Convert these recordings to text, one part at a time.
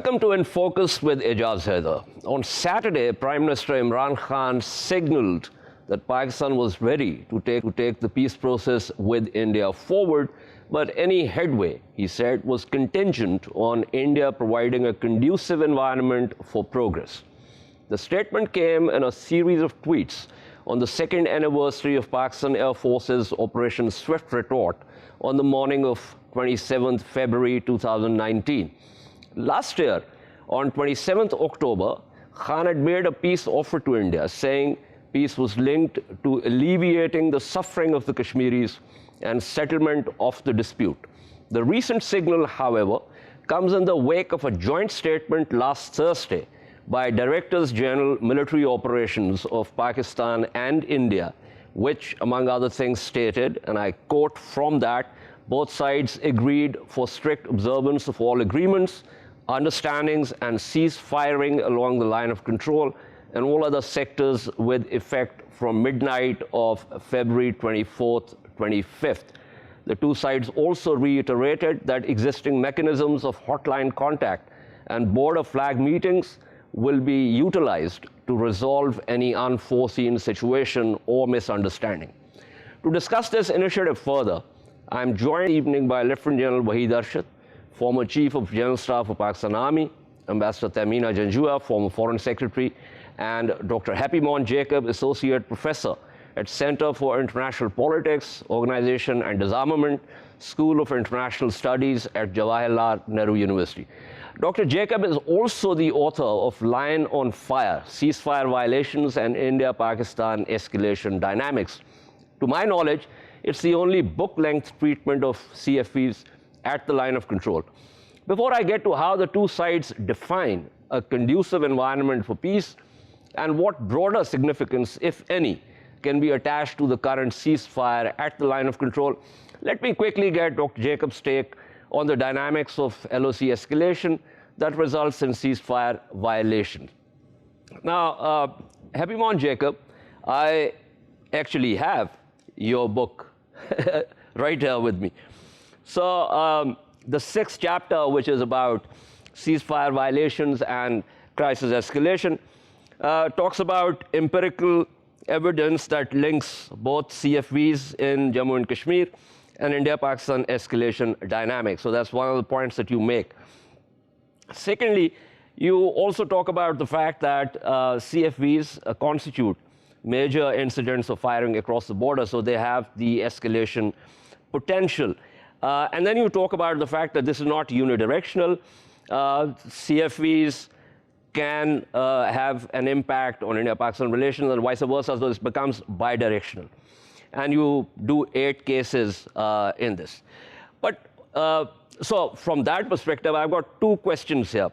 Welcome to In Focus with Ijaz Haider. On Saturday, Prime Minister Imran Khan signaled that Pakistan was ready to take the peace process with India forward, but any headway, he said, was contingent on India providing a conducive environment for progress. The statement came in a series of tweets on the second anniversary of Pakistan Air Force's Operation Swift Retort on the morning of 27th February 2019. Last year, on 27th October, Khan had made a peace offer to India, saying peace was linked to alleviating the suffering of the Kashmiris and settlement of the dispute. The recent signal, however, comes in the wake of a joint statement last Thursday by Directors General Military Operations of Pakistan and India, which, among other things, stated, and I quote from that, both sides agreed for strict observance of all agreements, understandings, and cease firing along the line of control and all other sectors with effect from midnight of February 24th, 25th. The two sides also reiterated that existing mechanisms of hotline contact and border flag meetings will be utilized to resolve any unforeseen situation or misunderstanding. To discuss this initiative further, I am joined this evening by Lieutenant General Waheed Arshad, former Chief of General Staff of Pakistan Army, Ambassador Tehmina, Janjua, former Foreign Secretary, and Dr. Happymon Jacob, Associate Professor at Center for International Politics, Organization and Disarmament, School of International Studies at Jawaharlal Nehru University. Dr. Jacob is also the author of Lion on Fire, Ceasefire Violations and India-Pakistan Escalation Dynamics. To my knowledge, it's the only book-length treatment of CFVs at the line of control. Before I get to how the two sides define a conducive environment for peace and what broader significance, if any, can be attached to the current ceasefire at the line of control, let me quickly get Dr. Jacob's take on the dynamics of LOC escalation that results in ceasefire violations. Now, Happymon Jacob, I actually have your book right here with me. So the sixth chapter, which is about ceasefire violations and crisis escalation, talks about empirical evidence that links both CFVs in Jammu and Kashmir and India-Pakistan escalation dynamics. So that's one of the points that you make. Secondly, you also talk about the fact that CFVs constitute major incidents of firing across the border, so they have the escalation potential. And then you talk about the fact that this is not unidirectional. CFVs can have an impact on India-Pakistan relations and vice versa, so this becomes bidirectional. And you do 8 cases in this. But so from that perspective, I've got 2 questions here.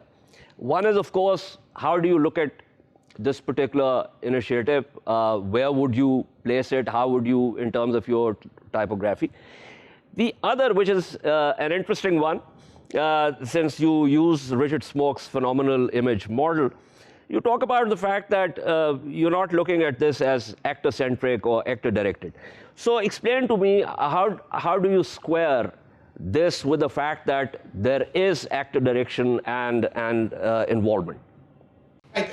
One is, of course, how do you look at this particular initiative? Where would you place it? How would you, in terms of your typography? The other, which is an interesting one, since you use Richard Smoke's phenomenal image model, you talk about the fact that you're not looking at this as actor-centric or actor-directed. So explain to me, how do you square this with the fact that there is actor direction and involvement? Right.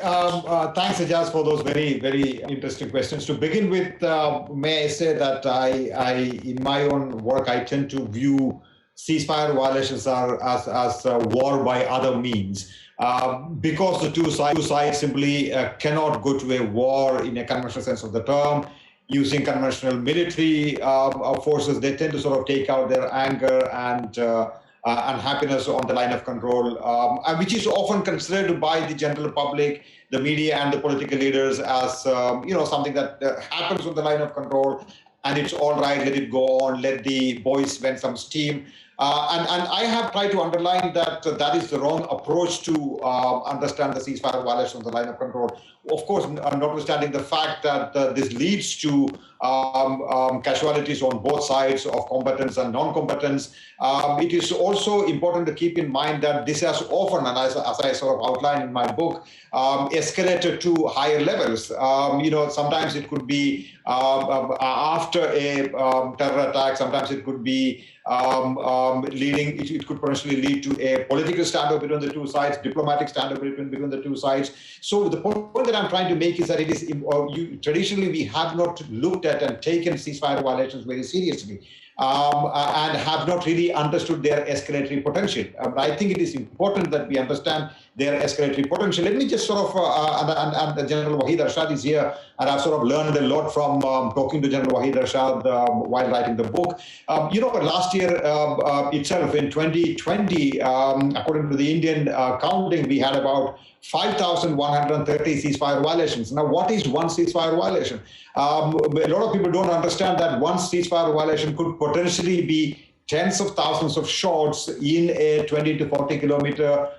Thanks, Ijaz, for those very, very interesting questions. To begin with, may I say that I, in my own work, I tend to view ceasefire violations as war by other means, because the two sides simply cannot go to a war in a conventional sense of the term. Using conventional military forces, they tend to sort of take out their anger and unhappiness on the line of control, which is often considered by the general public, the media, and the political leaders as something that happens on the line of control, and it's all right, let it go on, let the boys vent some steam. And I have tried to underline that that is the wrong approach to understand the ceasefire violation on the line of control. Of course, notwithstanding the fact that this leads to casualties on both sides of combatants and non-combatants, it is also important to keep in mind that this has often, and as I sort of outlined in my book, escalated to higher levels. Sometimes it could be after a terror attack, sometimes it could be leading. It could potentially lead to a political standoff between the two sides, diplomatic standoff between the two sides. So the point that I'm trying to make is that it is traditionally we have not looked at and taken ceasefire violations very seriously. And have not really understood their escalatory potential. I think it is important that we understand their escalatory potential. Let me just sort of, and General Waheed Arshad is here, and I've sort of learned a lot from talking to General Waheed Arshad while writing the book. Last year itself, in 2020, according to the Indian counting, we had about 5,130 ceasefire violations. Now, what is one ceasefire violation? A lot of people don't understand that one ceasefire violation could potentially be tens of thousands of shots in a 20 to 40 kilometer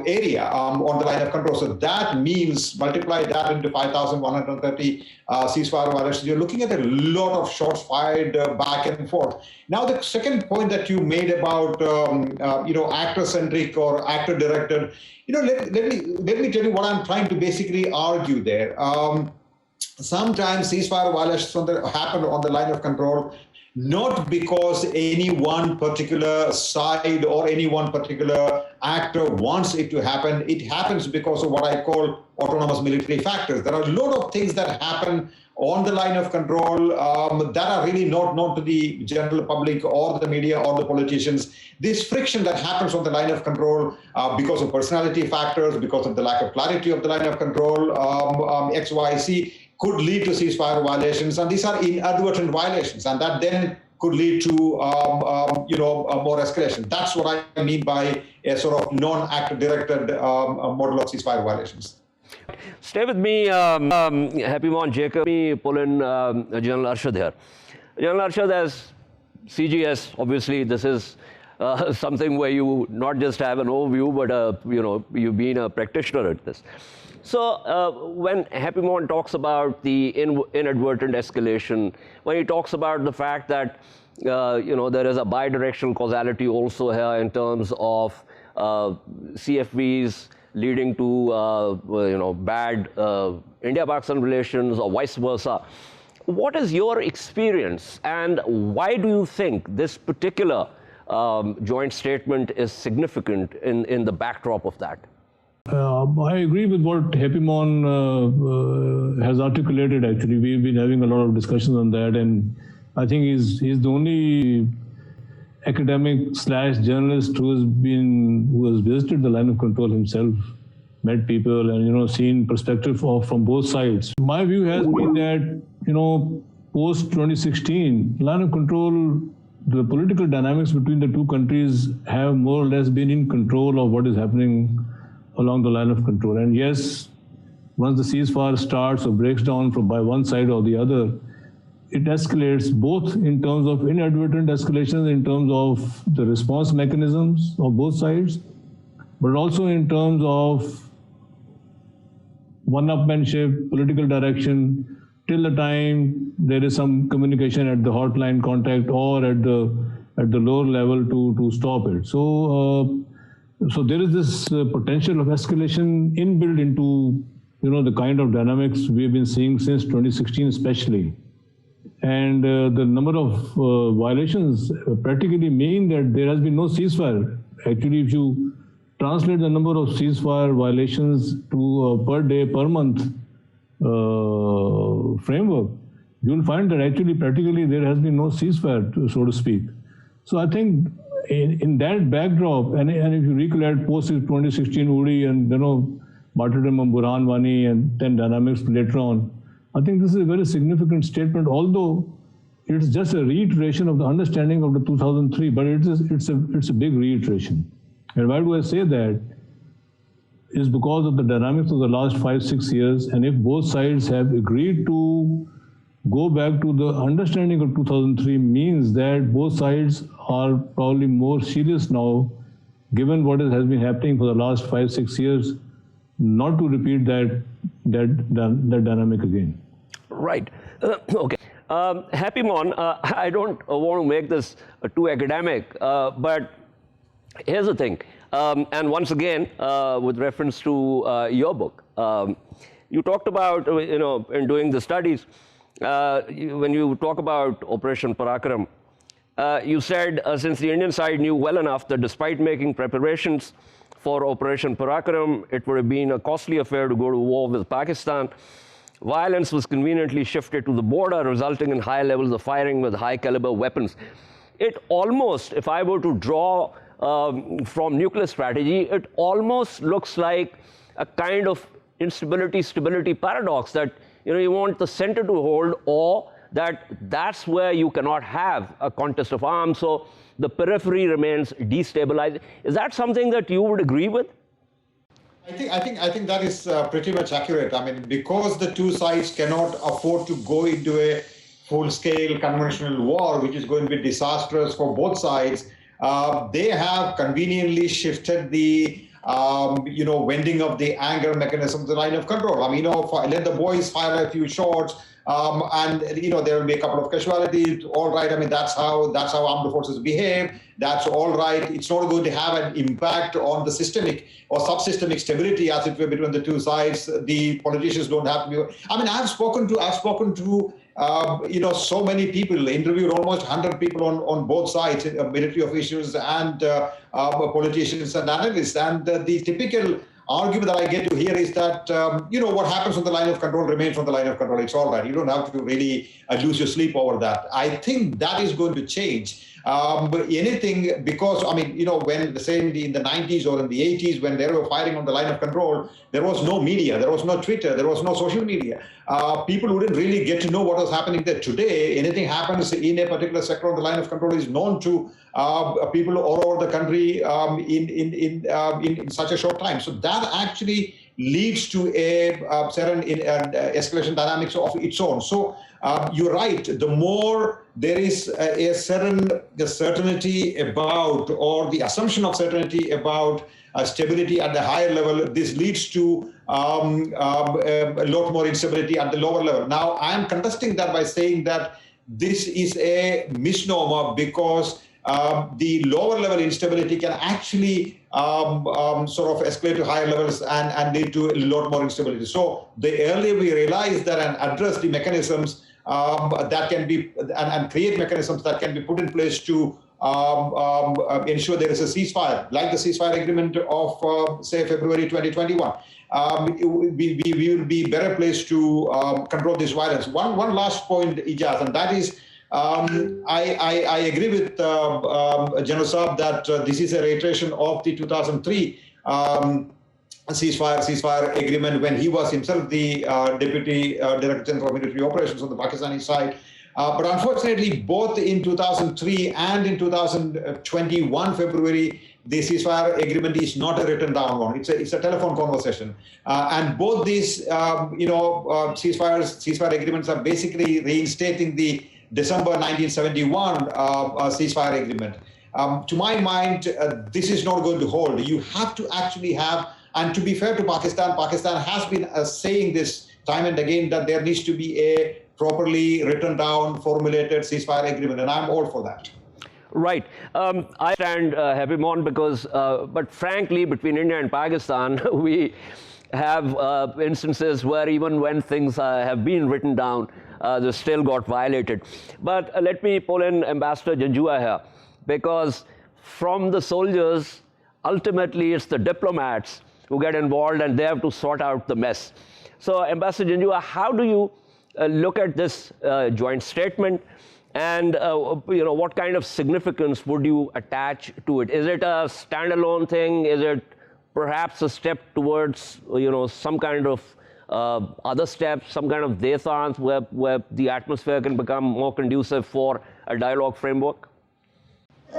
area on the line of control. So that means multiply that into 5,130 ceasefire violations. You're looking at a lot of shots fired back and forth. Now, the second point that you made about actor-centric or actor-directed, let me tell you what I'm trying to basically argue there. Sometimes ceasefire violations happen on the line of control not because any one particular side or any one particular actor wants it to happen. It happens because of what I call autonomous military factors. There are a lot of things that happen on the line of control that are really not known to the general public or the media or the politicians. This friction that happens on the line of control because of personality factors, because of the lack of clarity of the line of control, X, Y, Z, could lead to ceasefire violations, and these are inadvertent violations, and that then could lead to more escalation. That's what I mean by a sort of non-actor-directed model of ceasefire violations. Stay with me, Happymon, Jacob. Let me pull in General Arshad here. General Arshad, as CGS, obviously, this is something where you not just have an overview, but you've been a practitioner at this. So when Happymon talks about the inadvertent escalation, when he talks about the fact that there is a bidirectional causality also here in terms of CFVs leading to bad India-Pakistan relations or vice versa, what is your experience, and why do you think this particular joint statement is significant in the backdrop of that? I agree with what Happymon has articulated. Actually, we've been having a lot of discussions on that, and I think he's the only academic / journalist who has visited the line of control himself, met people, and seen perspective from both sides. My view has been that post 2016, line of control, the political dynamics between the two countries have more or less been in control of what is happening along the line of control. And yes, once the ceasefire starts or breaks down by one side or the other, it escalates both in terms of inadvertent escalations, in terms of the response mechanisms of both sides, but also in terms of one-upmanship, political direction, till the time there is some communication at the hotline contact or at the lower level to stop it. So there is this potential of escalation inbuilt into the kind of dynamics we've been seeing since 2016 especially. And the number of violations practically mean that there has been no ceasefire. Actually, if you translate the number of ceasefire violations to per day, per month framework, you'll find that actually practically there has been no ceasefire, so to speak. So I think in that backdrop, and if you recollect post 2016 Uri and martyrdom of Burhan Wani and then dynamics later on, I think this is a very significant statement, although it's just a reiteration of the understanding of the 2003, but it's a big reiteration. And why do I say that? Is because of the dynamics of the last 5-6 years, and if both sides have agreed to go back to the understanding of 2003, means that both sides are probably more serious now, given what has been happening for the last 5-6 years, not to repeat that dynamic again. Right. Okay. Happymon, I don't want to make this too academic, but here's the thing. And once again, with reference to your book, you talked about, in doing the studies, when you talk about Operation Parakram, You said since the Indian side knew well enough that despite making preparations for Operation Parakaram, it would have been a costly affair to go to war with Pakistan. Violence was conveniently shifted to the border, resulting in high levels of firing with high-caliber weapons. It almost, if I were to draw from nuclear strategy, it almost looks like a kind of instability-stability paradox that you want the center to hold, or that's where you cannot have a contest of arms, so the periphery remains destabilized. Is that something that you would agree with? I think that is pretty much accurate. I mean, because the two sides cannot afford to go into a full-scale conventional war, which is going to be disastrous for both sides, they have conveniently shifted the wending of the anger mechanism, the line of control. I mean, let the boys fire a few shots, and there will be a couple of casualties. All right. I mean, that's how armed forces behave. That's all right. It's not going to have an impact on the systemic or subsystemic stability, as it were, between the two sides. The politicians don't have to be. I mean, I've spoken to so many people, interviewed almost 100 people on both sides, military officials and politicians and analysts. And the typical argument that I get to hear is that, what happens on the line of control remains on the line of control. It's all right. You don't have to really lose your sleep over that. I think that is going to change. But anything, because, when, say, in the 90s or in the 80s, when they were fighting on the line of control, there was no media, there was no Twitter, there was no social media. People wouldn't really get to know what was happening there. Today, anything happens in a particular sector on the line of control is known to people all over the country in such a short time. So that actually leads to a certain escalation dynamics of its own. So you're right. The more there is a certain certainty about, or the assumption of certainty about stability at the higher level, this leads to a lot more instability at the lower level. Now, I'm contesting that by saying that this is a misnomer, because the lower level instability can actually sort of escalate to higher levels and lead to a lot more instability. So the earlier we realize that and address the mechanisms that can be, and create mechanisms that can be put in place to ensure there is a ceasefire, like the ceasefire agreement of, say, February 2021. We will be better placed to control this violence. One last point, Ijaz, and that is, I agree with General Saab that this is a reiteration of the 2003 ceasefire agreement, when he was himself the Deputy Director General of Military Operations on the Pakistani side. But unfortunately, both in 2003 and in 2021 February, the ceasefire agreement is not a written down one. It's a telephone conversation, and both these ceasefire agreements are basically reinstating the December 1971 ceasefire agreement. To my mind, this is not going to hold. You have to actually have, and to be fair to Pakistan, Pakistan has been saying this time and again, that there needs to be a properly written down, formulated ceasefire agreement, and I'm all for that. Right. I stand Happymon because, but frankly, between India and Pakistan, we have instances where even when things have been written down, they still got violated. But let me pull in Ambassador Janjua here, because from the soldiers, ultimately it's the diplomats who get involved and they have to sort out the mess. So Ambassador Janjua, how do you look at this joint statement, and what kind of significance would you attach to it? Is it a standalone thing? Is it perhaps a step towards some kind of other steps, some kind of détente where the atmosphere can become more conducive for a dialogue framework?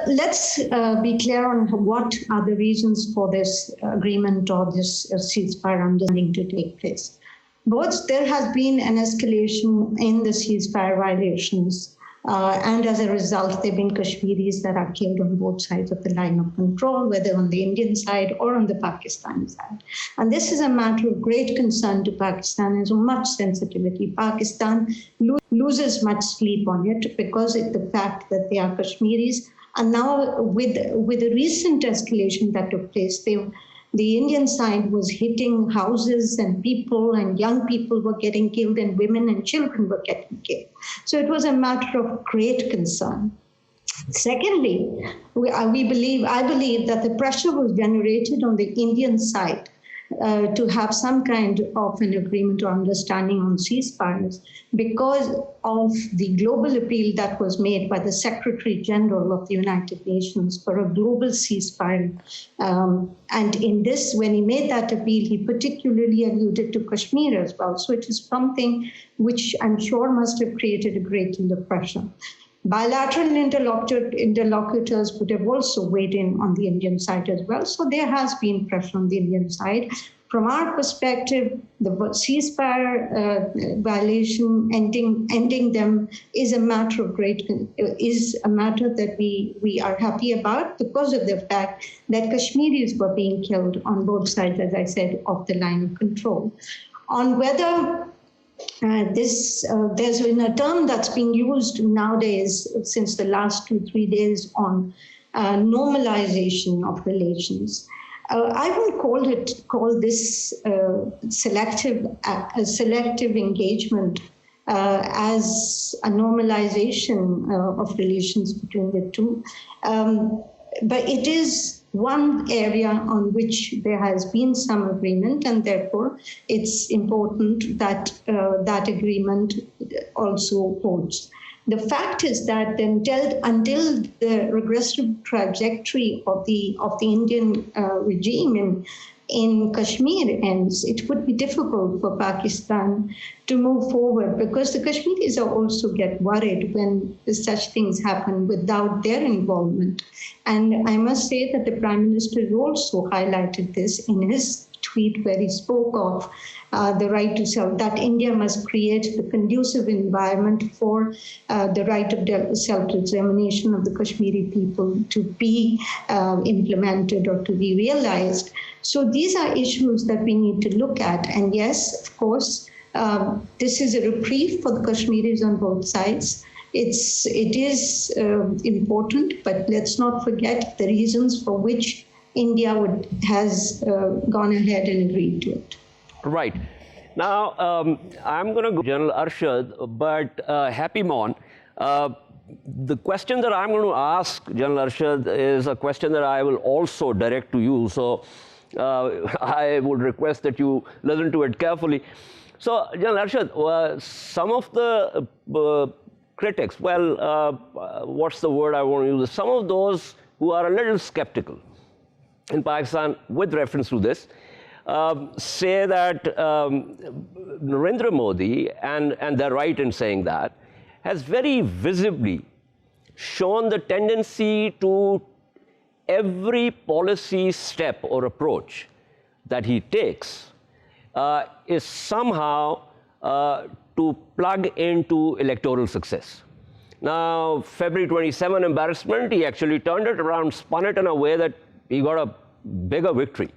Let's be clear on what are the reasons for this agreement or this ceasefire understanding to take place. Both there has been an escalation in the ceasefire violations, and as a result, there have been Kashmiris that are killed on both sides of the line of control, whether on the Indian side or on the Pakistani side. And this is a matter of great concern to Pakistan and so much sensitivity. Pakistan loses much sleep on it because of the fact that they are Kashmiris. And now with the recent escalation that took place, the Indian side was hitting houses, and people and young people were getting killed, and women and children were getting killed. So it was a matter of great concern. Secondly, I believe that the pressure was generated on the Indian side to have some kind of an agreement or understanding on ceasefires because of the global appeal that was made by the Secretary General of the United Nations for a global ceasefire. And in this, when he made that appeal, he particularly alluded to Kashmir as well. So it is something which I'm sure must have created a great deal of pressure. Bilateral interlocutors would have also weighed in on the Indian side as well. So there has been pressure on the Indian side. From our perspective, the ceasefire violation, ending them is a matter of that we are happy about because of the fact that Kashmiris were being killed on both sides, as I said, of the line of control. On whether there's been a term that's being used nowadays since the last 2-3 days on normalization of relations. I would call this selective engagement as a normalization of relations between the two. But it is one area on which there has been some agreement, and therefore it's important that that agreement also holds. The fact is that until the regressive trajectory of the Indian regime in Kashmir ends, it would be difficult for Pakistan to move forward because the Kashmiris also get worried when such things happen without their involvement. And I must say that the Prime Minister also highlighted this in his tweet where he spoke of the right to self, that India must create the conducive environment for the right of self-determination of the Kashmiri people to be implemented or to be realized. So these are issues that we need to look at. And yes, of course, this is a reprieve for the Kashmiris on both sides. It is important, but let's not forget the reasons for which India has gone ahead and agreed to it. Right. Now, I'm going to go to General Arshad, but Happymon, the question that I'm going to ask General Arshad is a question that I will also direct to you. So I would request that you listen to it carefully. So, General Arshad, some of the critics, what's the word I want to use? Some of those who are a little skeptical in Pakistan with reference to this, say that Narendra Modi, and they're right in saying that, has very visibly shown the tendency to every policy step or approach that he takes is somehow to plug into electoral success. Now, February 27 embarrassment, he actually turned it around, spun it in a way that he got a bigger victory.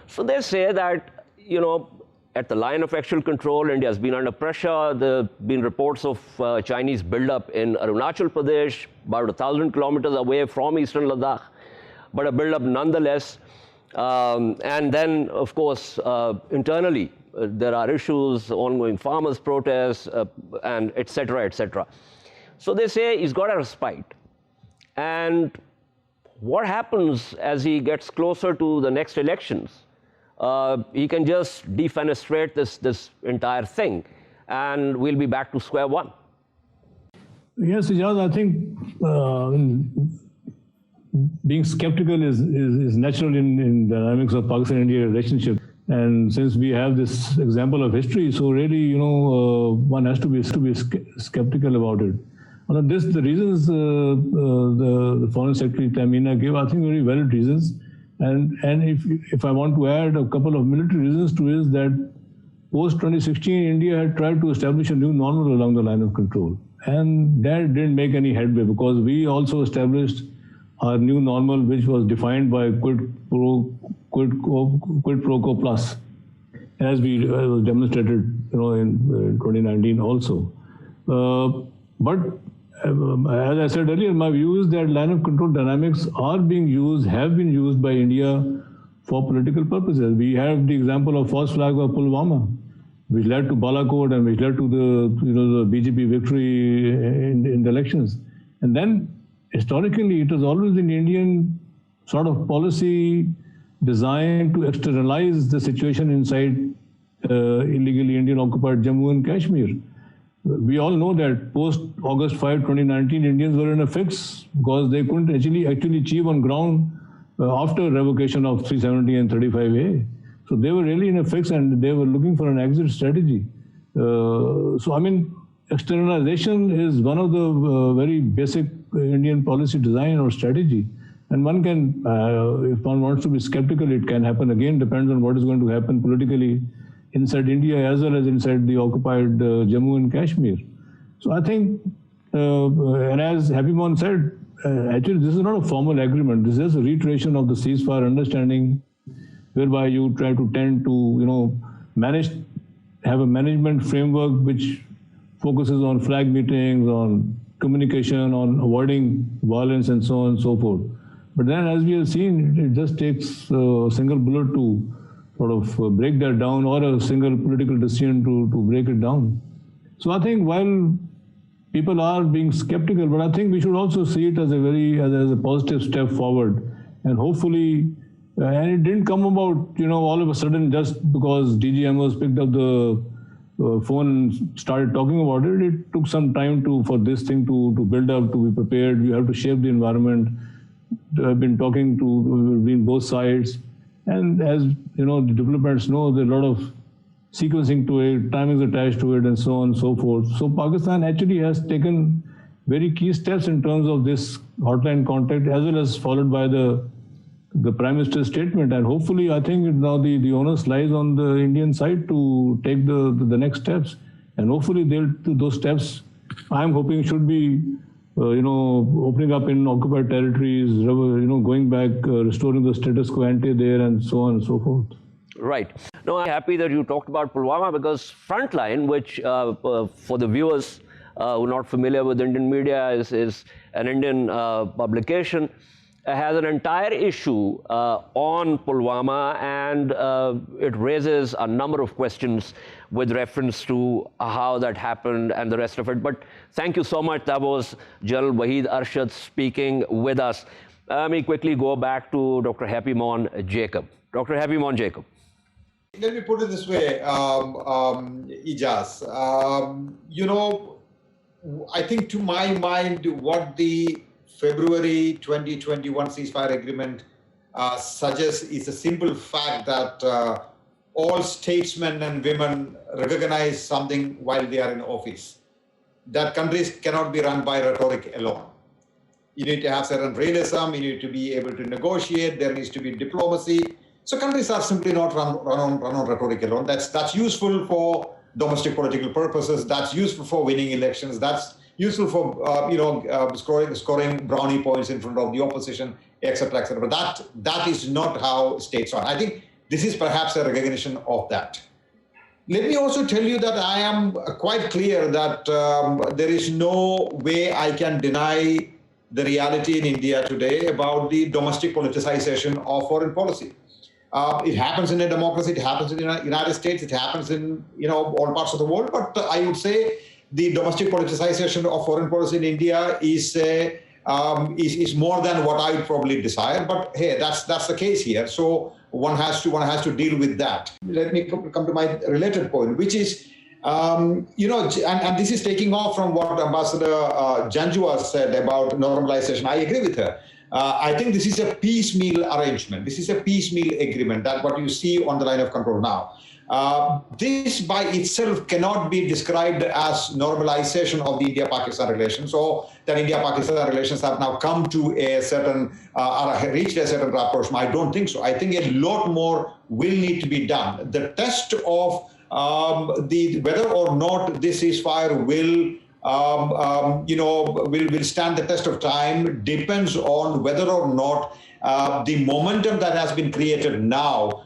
So they say that, at the line of actual control, India has been under pressure. There have been reports of Chinese buildup in Arunachal Pradesh, about 1,000 kilometers away from eastern Ladakh, but a buildup nonetheless. And then, of course, internally, there are issues, ongoing farmers' protests, and et cetera, et cetera. So they say he's got a respite. And what happens as he gets closer to the next elections? He can just defenestrate this entire thing, and we'll be back to square one. Yes, Ijaz, I think being skeptical is natural in the dynamics of Pakistan-India relationship. And since we have this example of history, so really, one has to be skeptical about it. The reasons the Foreign Secretary Tehmina gave, I think, very valid reasons. And if I want to add a couple of military reasons to it, is that post-2016, India had tried to establish a new normal along the line of control. And that didn't make any headway because we also established our new normal, which was defined by quid pro quo plus, as was demonstrated in 2019 also. But as I said earlier, my view is that line of control dynamics have been used by India for political purposes. We have the example of false flag of Pulwama, which led to Balakot and which led to the BJP victory in the elections. And then historically, it has always been Indian sort of policy designed to externalize the situation inside illegally Indian occupied Jammu and Kashmir. We all know that post August 5, 2019, Indians were in a fix because they couldn't actually achieve on ground after revocation of 370 and 35A. So they were really in a fix and they were looking for an exit strategy. So I mean, externalization is one of the very basic Indian policy design or strategy. And one can, if one wants to be skeptical, it can happen again, depends on what is going to happen politically inside India as well as inside the occupied Jammu and Kashmir. So I think, and as Happymon said, actually this is not a formal agreement. This is a reiteration of the ceasefire understanding, whereby you try to tend to, have a management framework which focuses on flag meetings, on communication, on avoiding violence and so on and so forth. But then as we have seen, it just takes a single bullet to sort of break that down, or a single political decision to break it down. So I think while people are being skeptical, but I think we should also see it as a positive step forward. And hopefully, and it didn't come about, all of a sudden just because DG Amos picked up the phone and started talking about it. It took some time for this thing to build up, to be prepared. We have to shape the environment. I've been talking to both sides. And as the developments know, there's a lot of sequencing to it, timings attached to it, and so on and so forth. So Pakistan actually has taken very key steps in terms of this hotline contact, as well as followed by the Prime Minister's statement. And hopefully, I think now the onus lies on the Indian side to take the next steps. And hopefully, those steps, I'm hoping, should be opening up in occupied territories, going back, restoring the status quo ante there, and so on and so forth. Right. No, I'm happy that you talked about Pulwama, because Frontline, which for the viewers who are not familiar with Indian media, is an Indian publication, has an entire issue on Pulwama, and it raises a number of questions with reference to how that happened and the rest of it. But thank you so much. That was General Waheed Arshad speaking with us. Let me quickly go back to Dr. Happymon Jacob. Dr. Happymon Jacob. Let me put it this way, Ijaz. I think to my mind, what the February 2021 ceasefire agreement suggests is a simple fact that all statesmen and women recognize something while they are in office, that countries cannot be run by rhetoric alone. You need to have certain realism, you need to be able to negotiate, there needs to be diplomacy. So countries are simply not run on rhetoric alone. That's useful for domestic political purposes, that's useful for winning elections, that's useful for scoring brownie points in front of the opposition, etc., etc. But that is not how states run. I think this is perhaps a recognition of that. Let me also tell you that I am quite clear that there is no way I can deny the reality in India today about the domestic politicization of foreign policy. It happens in a democracy, it happens in the United States, it happens in all parts of the world. But I would say the domestic politicization of foreign policy in India is more than what I would probably desire. But hey, that's the case here. So one has to deal with that. Let me come to my related point, which is, and this is taking off from what Ambassador Janjua said about normalization. I agree with her. I think this is a piecemeal arrangement. This is a piecemeal agreement, that what you see on the line of control now. This by itself cannot be described as normalization of the India-Pakistan relations, or that India-Pakistan relations have now come to a certain, reached a certain rapprochement. I don't think so. I think a lot more will need to be done. The test of whether or not this ceasefire will stand the test of time depends on whether or not the momentum that has been created now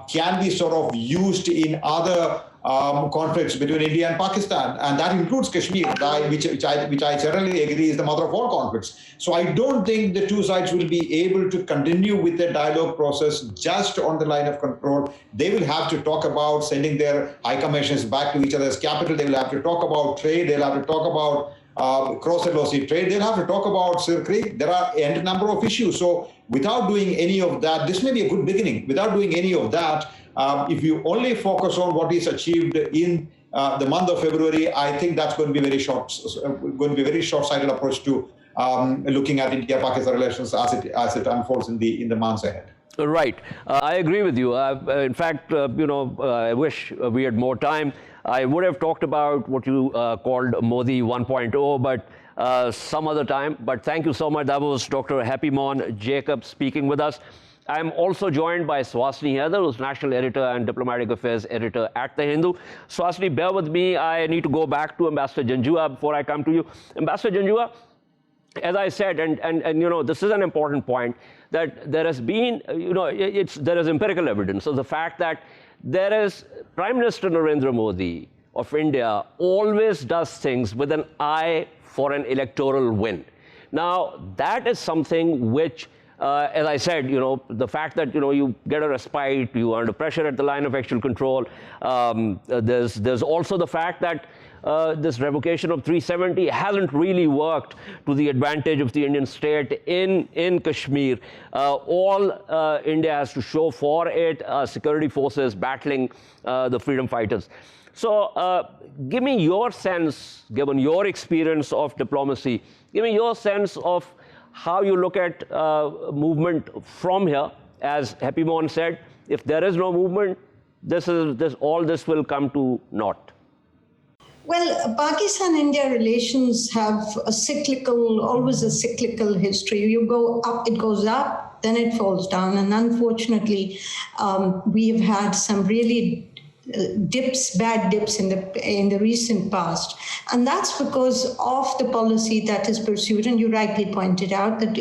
can be sort of used in other conflicts between India and Pakistan, and that includes Kashmir, which I generally agree is the mother of all conflicts. So I don't think the two sides will be able to continue with the dialogue process just on the line of control. They will have to talk about sending their high commissions back to each other's capital. They will have to talk about trade. They'll have to talk about cross-LOC trade. They'll have to talk about Sir Creek. There are a number of issues. So without doing any of that, this may be a good beginning. Without doing any of that, if you only focus on what is achieved in the month of February, I think that's going to be a very short-sighted approach to looking at India-Pakistan relations as it unfolds in the months ahead. Right. I agree with you. In fact, I wish we had more time. I would have talked about what you called Modi 1.0, but some other time. But thank you so much. That was Dr. Happymon Jacob speaking with us. I'm also joined by Suhasini Haider, who's National Editor and Diplomatic Affairs Editor at The Hindu. Suhasini, bear with me. I need to go back to Ambassador Janjua before I come to you. Ambassador Janjua, as I said, and this is an important point, that there has been, there is empirical evidence of the fact that there is Prime Minister Narendra Modi of India always does things with an eye for an electoral win. Now, that is something which, as I said, the fact that, you get a respite, you are under pressure at the line of actual control. There's also the fact that this revocation of 370 hasn't really worked to the advantage of the Indian state in Kashmir. All India has to show for it, security forces battling the freedom fighters. So give me your sense, given your experience of diplomacy, give me your sense of how you look at movement from here. As Happymon said, if there is no movement, all this will come to naught. Well, Pakistan-India relations have always a cyclical history. You go up, it goes up, then it falls down. And unfortunately, we have had some really bad dips in the recent past, and that's because of the policy that is pursued. And you rightly pointed out that,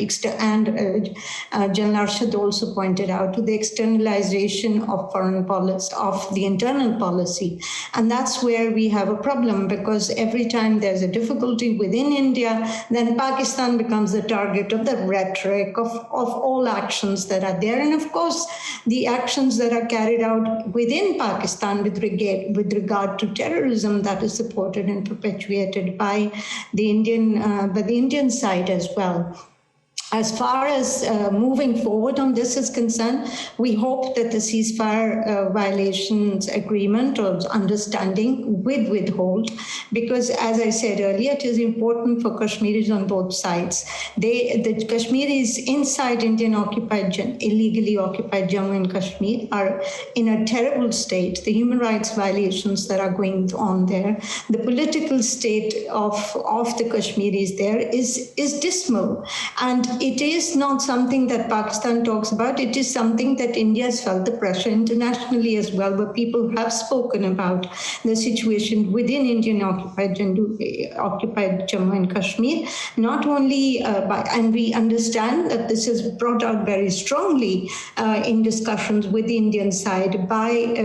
General Arshad also pointed out, to the externalization of foreign policy, of the internal policy, and that's where we have a problem, because every time there's a difficulty within India, then Pakistan becomes the target of the rhetoric of all actions that are there, and of course the actions that are carried out within Pakistan with regard to terrorism that is supported and perpetuated by the Indian side as well. As far as moving forward on this is concerned, we hope that the ceasefire violations agreement or understanding will withhold, because as I said earlier, it is important for Kashmiris on both sides. The Kashmiris inside illegally occupied Jammu and Kashmir are in a terrible state. The human rights violations that are going on there, the political state of the Kashmiris there is dismal, and it is not something that Pakistan talks about. It is something that India has felt the pressure internationally as well, where people have spoken about the situation within Indian occupied Jammu and Kashmir. Not only, and we understand that this is brought out very strongly in discussions with the Indian side by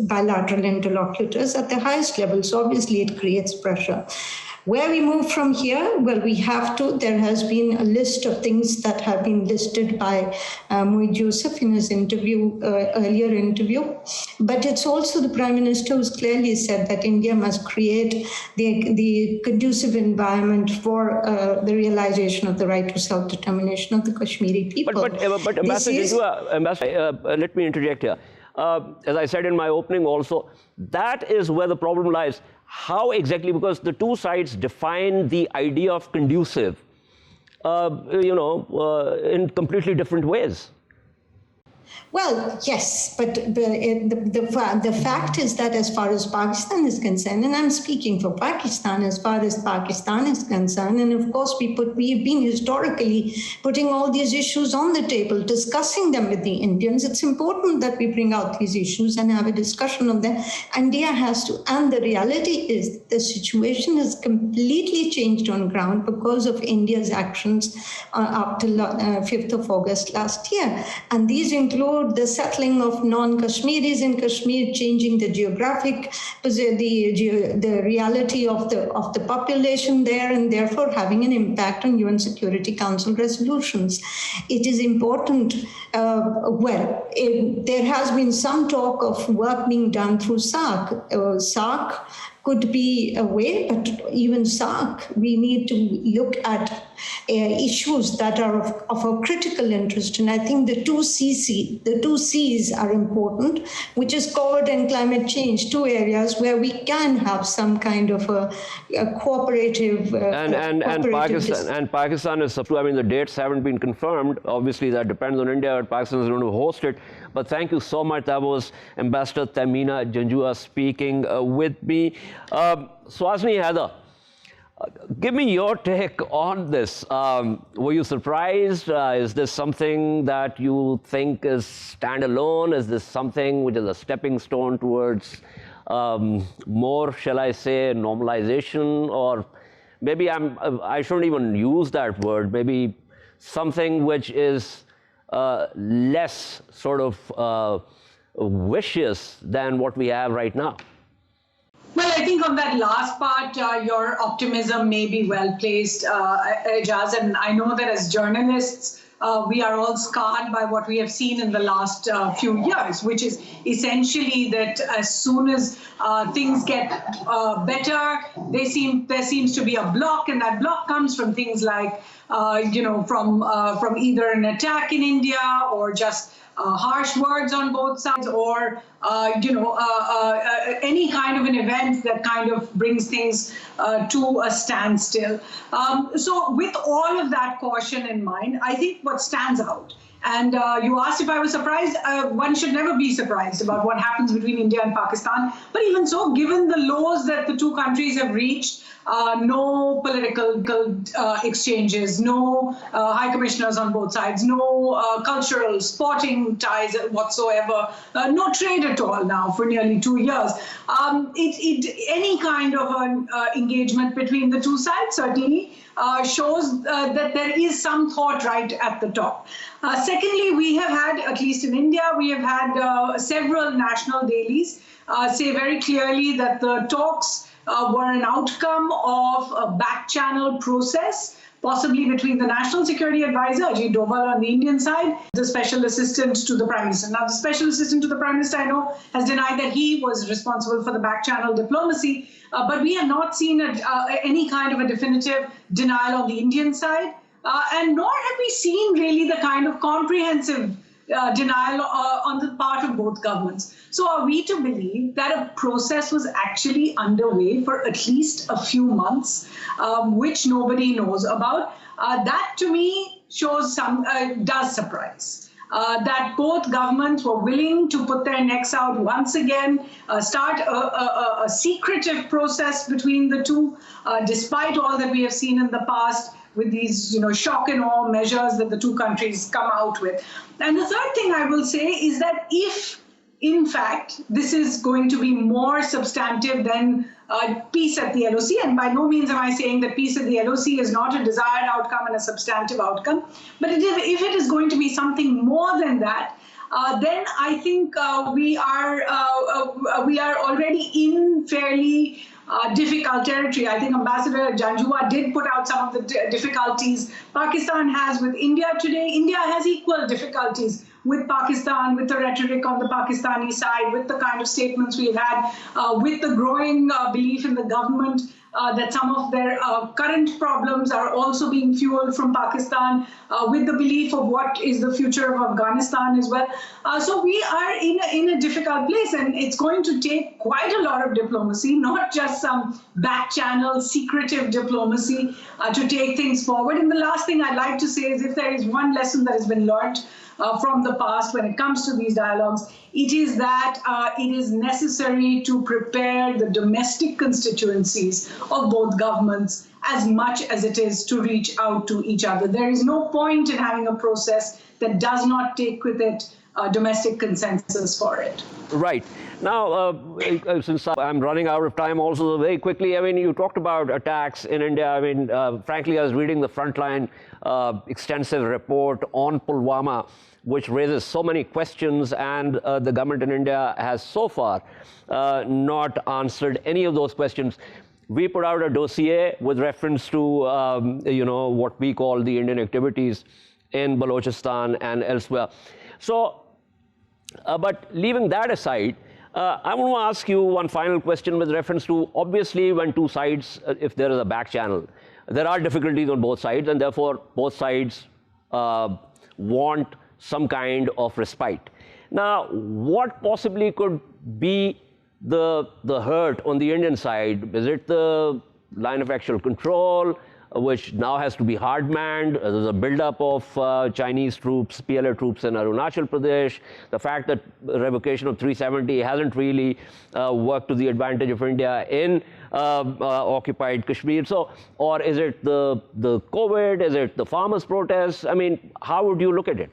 bilateral interlocutors at the highest level. So obviously it creates pressure. Where we move from here, well, there has been a list of things that have been listed by Waheed Yusuf in his earlier interview. But it's also the Prime Minister who's clearly said that India must create the conducive environment for the realization of the right to self-determination of the Kashmiri people. But Ambassador, let me interject here. As I said in my opening also, that is where the problem lies. How exactly, because the two sides define the idea of conducive, in completely different ways. Well, yes, but the fact is that as far as Pakistan is concerned, and I'm speaking for Pakistan, as far as Pakistan is concerned, and of course we've been historically putting all these issues on the table, discussing them with the Indians. It's important that we bring out these issues and have a discussion of them. India has to, and the reality is the situation has completely changed on ground because of India's actions up till 5th of August last year. And these include the settling of non-Kashmiris in Kashmir, changing the geographic, the reality of the population there, and therefore having an impact on UN Security Council resolutions. It is important. There has been some talk of work being done through SARC. SARC could be a way, but even SARC, we need to look at issues that are of a critical interest. And I think the two C's are important, which is COVID and climate change, two areas where we can have some kind of a cooperative and Pakistan is, I mean, the dates haven't been confirmed. Obviously, that depends on India, but Pakistan is going to host it. But thank you so much. That was Ambassador Tehmina Janjua speaking with me. Suhasini, Haider, give me your take on this. Were you surprised? Is this something that you think is standalone? Is this something which is a stepping stone towards more, shall I say, normalization? Or maybe I shouldn't even use that word. Maybe something which is less sort of vicious than what we have right now? Well, I think on that last part, your optimism may be well placed, Ejaz, and I know that as journalists, we are all scarred by what we have seen in the last few years, which is essentially that as soon as things get better, there seems to be a block, and that block comes from things like, from either an attack in India or just harsh words on both sides, or any kind of an event that kind of brings things to a standstill. So with all of that caution in mind, I think what stands out, and you asked if I was surprised, one should never be surprised about what happens between India and Pakistan. But even so, given the lows that the two countries have reached, no political exchanges, no high commissioners on both sides, no cultural, sporting ties whatsoever, no trade at all now for nearly 2 years. Any kind of an engagement between the two sides certainly shows that there is some thought right at the top. Secondly, we have had, at least in India, we have had several national dailies say very clearly that the talks were an outcome of a back-channel process, possibly between the National Security Advisor, Ajit Doval, on the Indian side, the Special Assistant to the Prime Minister. Now, the Special Assistant to the Prime Minister, I know, has denied that he was responsible for the back-channel diplomacy, but we have not seen any kind of a definitive denial on the Indian side, and nor have we seen really the kind of comprehensive denial on the part of both governments. So are we to believe that a process was actually underway for at least a few months, which nobody knows about? That to me shows does surprise. That both governments were willing to put their necks out once again, start a secretive process between the two, despite all that we have seen in the past, with these, shock and awe measures that the two countries come out with. And the third thing I will say is that if, in fact, this is going to be more substantive than peace at the LOC, and by no means am I saying that peace at the LOC is not a desired outcome and a substantive outcome, but if it is going to be something more than that, then I think we are already in fairly difficult territory. I think Ambassador Janjua did put out some of the difficulties Pakistan has with India today. India has equal difficulties with Pakistan, with the rhetoric on the Pakistani side, with the kind of statements we've had, with the growing belief in the government that some of their current problems are also being fueled from Pakistan, with the belief of what is the future of Afghanistan as well. So we are in a difficult place, and it's going to take quite a lot of diplomacy, not just some back-channel, secretive diplomacy to take things forward. And the last thing I'd like to say is, if there is one lesson that has been learned from the past when it comes to these dialogues, it is that it is necessary to prepare the domestic constituencies of both governments as much as it is to reach out to each other. There is no point in having a process that does not take with it domestic consensus for it. Right. Now, since I'm running out of time also very quickly, I mean, you talked about attacks in India. I mean, frankly, I was reading the Frontline extensive report on Pulwama, which raises so many questions, and the government in India has so far not answered any of those questions. We put out a dossier with reference to, what we call the Indian activities in Balochistan and elsewhere. So, but leaving that aside, I want to ask you one final question with reference to, obviously, when two sides, if there is a back channel, there are difficulties on both sides, and therefore both sides want some kind of respite. Now, what possibly could be the hurt on the Indian side? Is it the line of actual control, which now has to be hard-manned? There's a build-up of Chinese troops, PLA troops in Arunachal Pradesh. The fact that revocation of 370 hasn't really worked to the advantage of India in occupied Kashmir. So, or is it the COVID? Is it the farmers' protests? I mean, how would you look at it?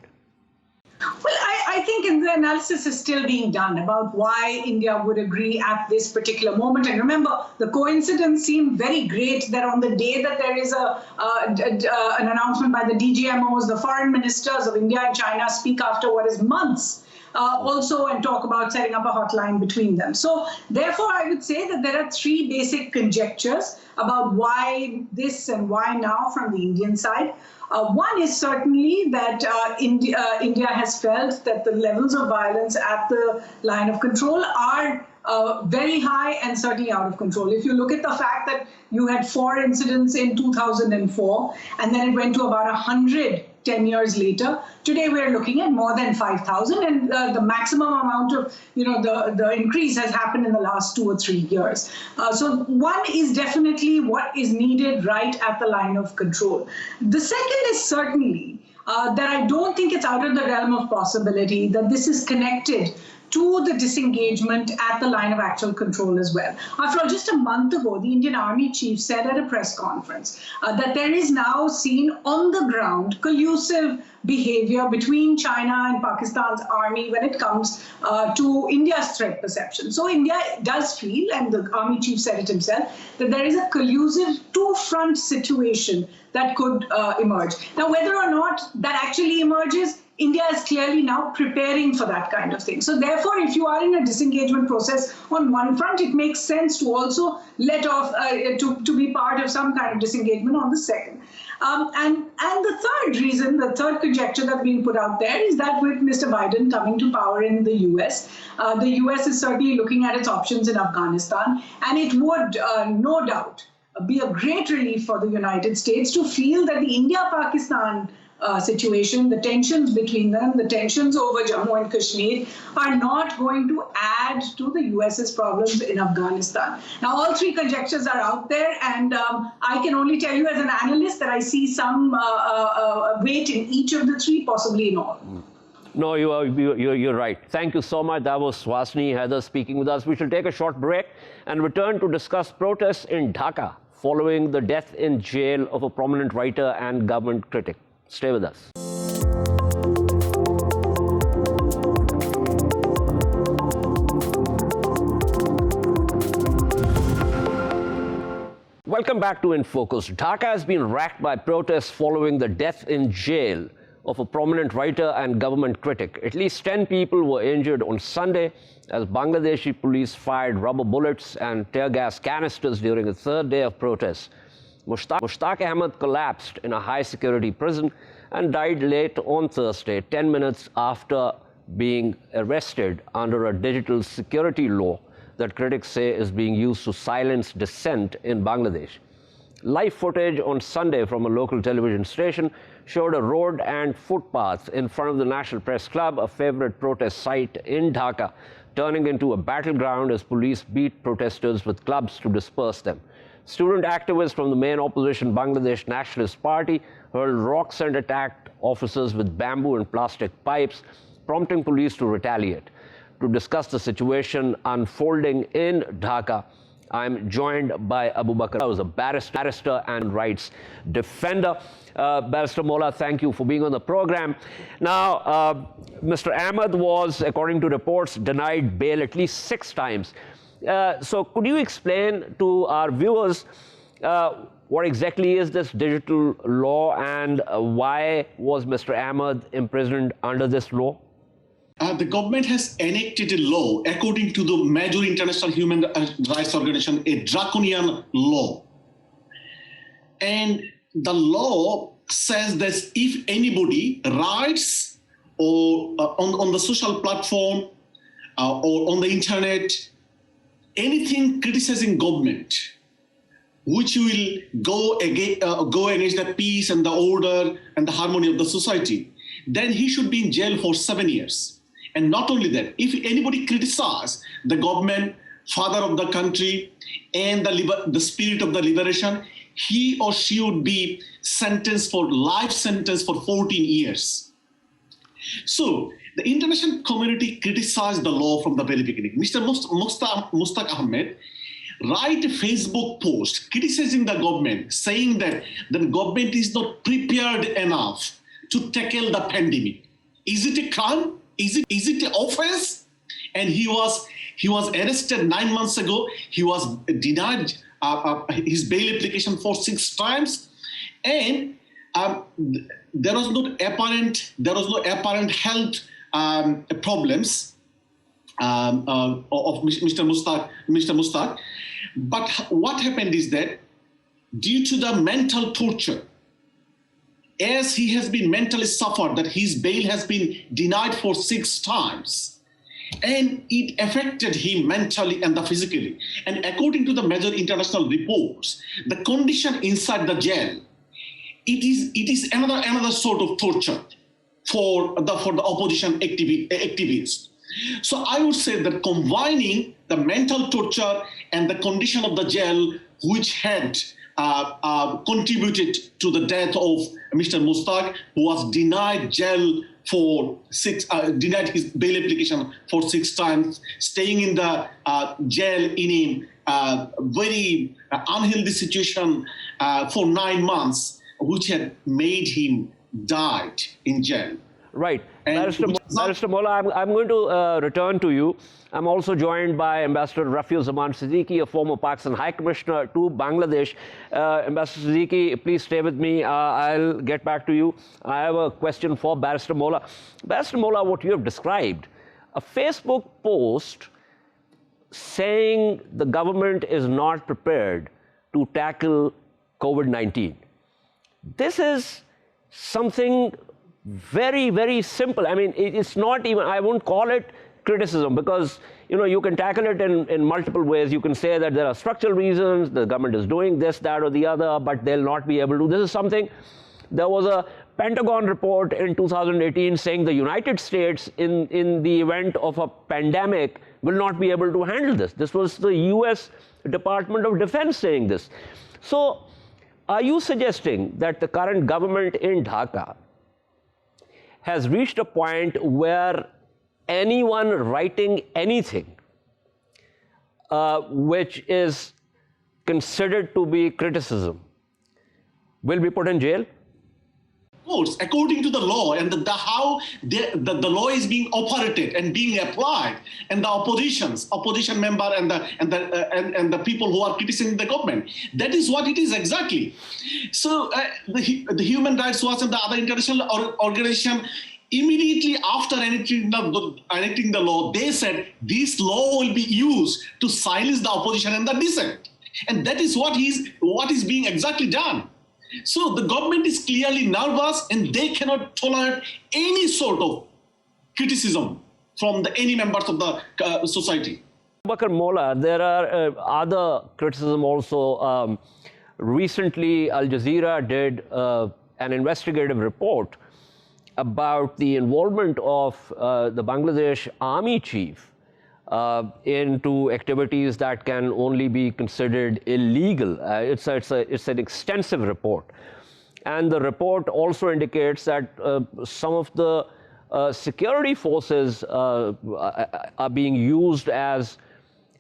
Well, I think the analysis is still being done about why India would agree at this particular moment. And remember, the coincidence seemed very great that on the day that there is an announcement by the DGMOs, the foreign ministers of India and China speak after what is months. Also, and talk about setting up a hotline between them. So therefore, I would say that there are three basic conjectures about why this and why now from the Indian side. One is certainly that India has felt that the levels of violence at the line of control are very high and certainly out of control. If you look at the fact that you had 4 incidents in 2004, and then it went to about 100 10 years later, today we're looking at more than 5,000, and the maximum amount of, the increase has happened in the last 2 or 3 years. So one is definitely what is needed right at the line of control. The second is certainly that I don't think it's out of the realm of possibility that this is connected to the disengagement at the line of actual control as well. After all, just a month ago, the Indian Army chief said at a press conference that there is now seen on the ground collusive behavior between China and Pakistan's army when it comes to India's threat perception. So India does feel, and the army chief said it himself, that there is a collusive two-front situation that could emerge. Now, whether or not that actually emerges, India is clearly now preparing for that kind of thing. So therefore, if you are in a disengagement process on one front, it makes sense to also let off, to be part of some kind of disengagement on the second. And the third reason, the third conjecture that's being put out there is that with Mr. Biden coming to power in the US is certainly looking at its options in Afghanistan, and it would no doubt be a great relief for the United States to feel that the India-Pakistan situation, the tensions between them, the tensions over Jammu and Kashmir are not going to add to the US's problems in Afghanistan. Now, all three conjectures are out there, and I can only tell you as an analyst that I see some weight in each of the three, possibly in all. No, you're right. Thank you so much. That was Suhasini, Haider speaking with us. We shall take a short break and return to discuss protests in Dhaka following the death in jail of a prominent writer and government critic. Stay with us. Welcome back to In Focus. Dhaka has been racked by protests following the death in jail of a prominent writer and government critic. At least 10 people were injured on Sunday as Bangladeshi police fired rubber bullets and tear gas canisters during the third day of protests. Mushtaq Ahmed collapsed in a high-security prison and died late on Thursday, 10 minutes after being arrested under a digital security law that critics say is being used to silence dissent in Bangladesh. Live footage on Sunday from a local television station showed a road and footpath in front of the National Press Club, a favorite protest site in Dhaka, turning into a battleground as police beat protesters with clubs to disperse them. Student activists from the main opposition Bangladesh Nationalist Party hurled rocks and attacked officers with bamboo and plastic pipes, prompting police to retaliate. To discuss the situation unfolding in Dhaka, I'm joined by AbuBakar, who is a barrister and rights defender. Barrister Molla, thank you for being on the program. Now, Mr. Ahmed was, according to reports, denied bail at least 6 times. So could you explain to our viewers what exactly is this digital law and why was Mr. Ahmed imprisoned under this law? The government has enacted a law according to the major international human rights organization, a draconian law. And the law says that if anybody writes or on the social platform or on the internet, anything criticizing government, which will go against the peace and the order and the harmony of the society, then he should be in jail for 7 years. And not only that, if anybody criticizes the government, father of the country, and the spirit of the liberation, he or she would be sentenced for life sentence for 14 years. So the international community criticized the law from the very beginning. Mr. Mustaq Ahmed write a Facebook post criticizing the government, saying that the government is not prepared enough to tackle the pandemic. Is it a crime? Is it an offense? And he was arrested 9 months ago. He was denied his bail application for 6 times, and there was no apparent health problems of Mr. Mustaq. But what happened is that due to the mental torture, as he has been mentally suffered, that his bail has been denied for 6 times, and it affected him mentally and physically. And according to the major international reports, the condition inside the jail, it is another sort of torture for the opposition activists. So I would say that combining the mental torture and the condition of the jail, which had contributed to the death of Mr. Mustaq, who was denied jail for denied his bail application for 6 times, staying in the jail in a very unhealthy situation for 9 months, which had made him died in jail. Right. Barrister Molla, I'm going to return to you. I'm also joined by Ambassador Rafiuzzaman Siddiqui, a former Pakistan High Commissioner to Bangladesh. Ambassador Siddiqui, please stay with me. I'll get back to you. I have a question for Barrister Molla. Barrister Molla, what you have described, a Facebook post saying the government is not prepared to tackle COVID-19. This is something very, very simple. I mean, it's not even, I won't call it criticism, because you can tackle it in multiple ways. You can say that there are structural reasons, the government is doing this, that, or the other, but they'll not be able to. This is something, there was a Pentagon report in 2018 saying the United States, in the event of a pandemic, will not be able to handle this. This was the US Department of Defense saying this. So, are you suggesting that the current government in Dhaka has reached a point where anyone writing anything which is considered to be criticism will be put in jail? Of course, according to the law and how the law is being operated and being applied, and the opposition member and the people who are criticizing the government, that is what it is exactly. So the Human Rights Watch and the other international organization, immediately after enacting the law, they said this law will be used to silence the opposition and the dissent, and that is what is being exactly done. So the government is clearly nervous, and they cannot tolerate any sort of criticism from any members of the society. AbuBakar Molla, there are other criticism also. Recently, Al Jazeera did an investigative report about the involvement of the Bangladesh Army Chief into activities that can only be considered illegal. It's an extensive report. And the report also indicates that some of the security forces are being used as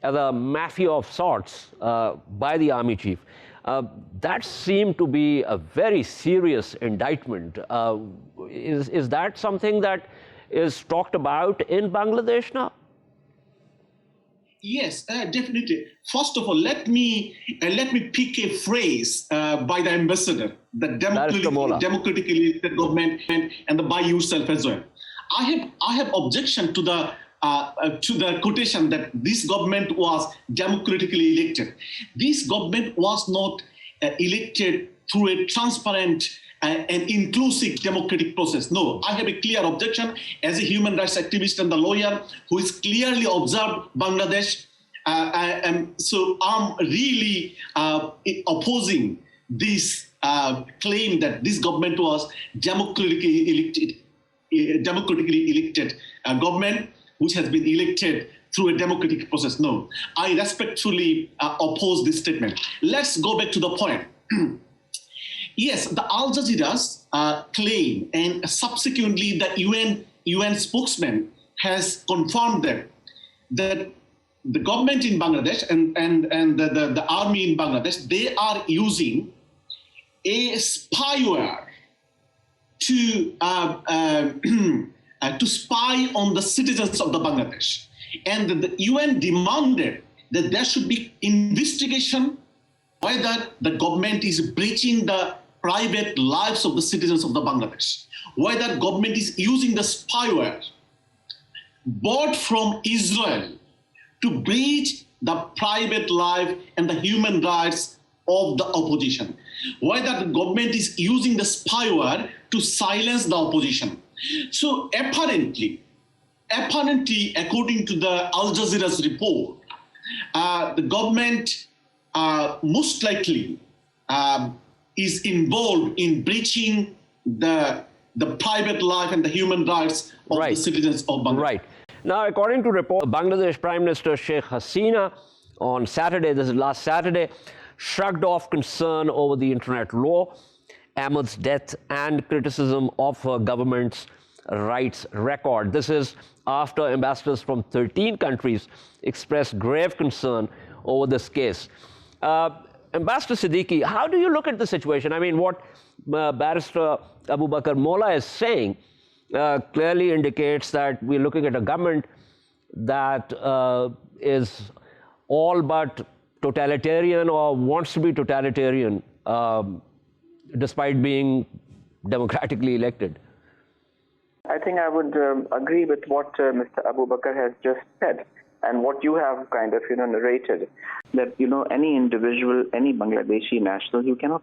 a mafia of sorts by the Army Chief. That seemed to be a very serious indictment. Is that something that is talked about in Bangladesh now? Yes, definitely. First of all, let me pick a phrase by the ambassador, the democratically elected government, and by yourself as well. I have objection to the quotation that this government was democratically elected. This government was not elected through a transparent an inclusive democratic process. No, I have a clear objection as a human rights activist and the lawyer who is clearly observed Bangladesh. So I'm really opposing this claim that this government was democratically elected government which has been elected through a democratic process. No, I respectfully oppose this statement. Let's go back to the point. Yes, the Al Jazeera's claim and subsequently the UN spokesman has confirmed that the government in Bangladesh and the army in Bangladesh, they are using a spyware to spy on the citizens of the Bangladesh. And the UN demanded that there should be investigation whether the government is breaching the private lives of the citizens of the Bangladesh, whether government is using the spyware bought from Israel to breach the private life and the human rights of the opposition, whether the government is using the spyware to silence the opposition. So apparently, according to the Al Jazeera's report, the government most likely is involved in breaching the private life and the human rights of the citizens of Bangladesh. Right. Now, according to report, Bangladesh Prime Minister Sheikh Hasina on Saturday, this is last Saturday, shrugged off concern over the internet law, Ahmed's death, and criticism of her government's rights record. This is after ambassadors from 13 countries expressed grave concern over this case. Ambassador Siddiqui, how do you look at the situation? I mean, what Barrister AbuBakar Molla is saying clearly indicates that we're looking at a government that is all but totalitarian or wants to be totalitarian despite being democratically elected. I think I would agree with what Mr. AbuBakar has just said and what you have kind of, narrated, that, any individual, any Bangladeshi national, you cannot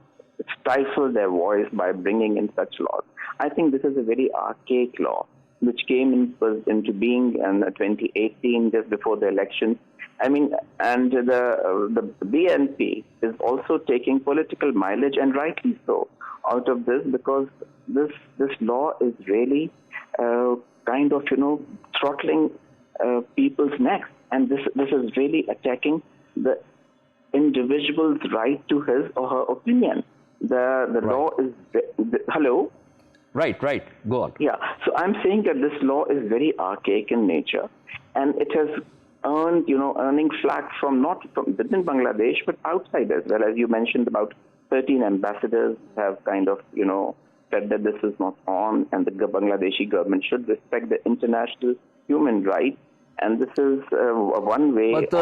stifle their voice by bringing in such laws. I think this is a very archaic law which came into being in 2018, just before the elections. I mean, and the BNP is also taking political mileage, and rightly so, out of this, because this law is really kind of, throttling people's necks, and this is really attacking the individual's right to his or her opinion. The law is hello. Right. Go on. Yeah. So I'm saying that this law is very archaic in nature, and it has earning flack not from within Bangladesh, but outside as well. As you mentioned, about 13 ambassadors have kind of, said that this is not on, and the Bangladeshi government should respect the international human rights. And this is one way. But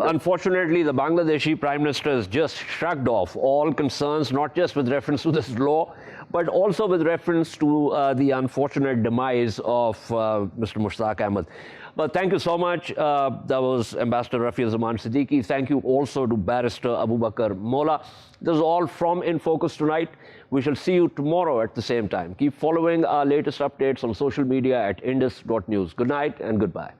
unfortunately, the Bangladeshi Prime Minister has just shrugged off all concerns, not just with reference to this law, but also with reference to the unfortunate demise of Mr. Mushtaq Ahmed. But thank you so much. That was Ambassador Rafiuzzaman Siddiqui. Thank you also to Barrister AbuBakar Molla. This is all from In Focus tonight. We shall see you tomorrow at the same time. Keep following our latest updates on social media at indus.news. Good night and goodbye.